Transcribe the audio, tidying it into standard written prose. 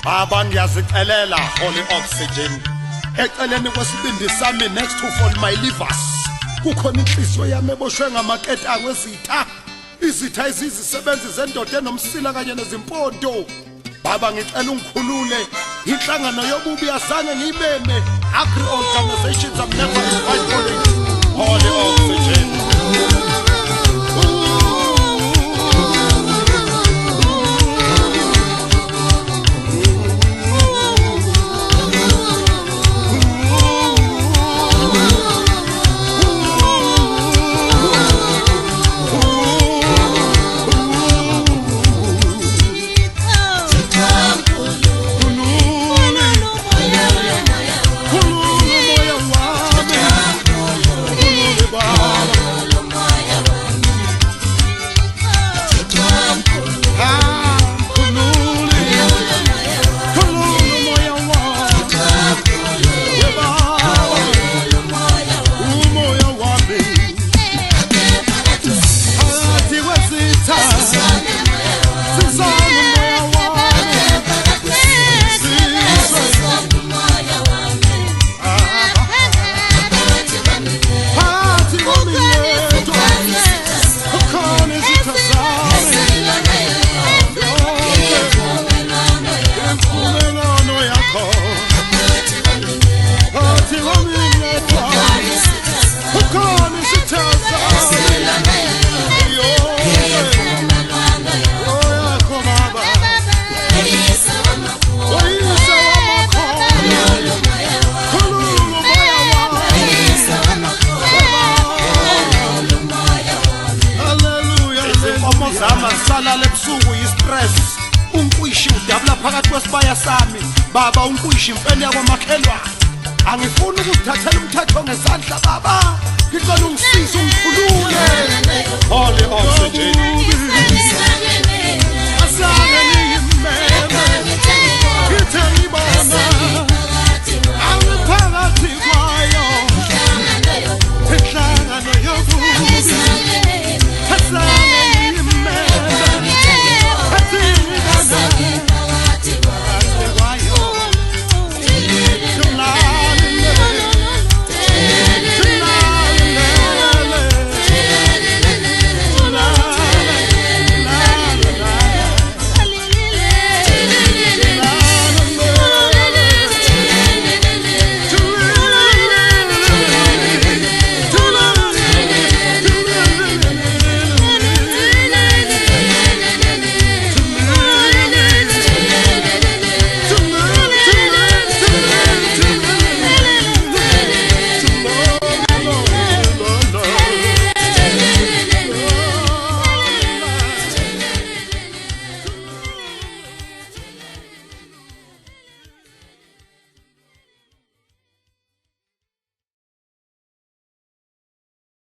Baba ngiyazixelela holy oxygen. Eceleni kwesibindi sami next to fall my livers. Kukhona inhliziyo yami eboshwe ngamaketa kwezitha. Izitha izisebenzi zendoda enomsila kanye nezimpondo. Baba ngicela ungikhulule. Inhlangano yobubi asange ngiyibeme. Agri organizations have never invited for holy oxygen. Baba unkuyishi imfene yakwamakhelwane angifuni ukuthathela umthetho ngesandla baba ngicela ungisize ungikhulule holy oxygen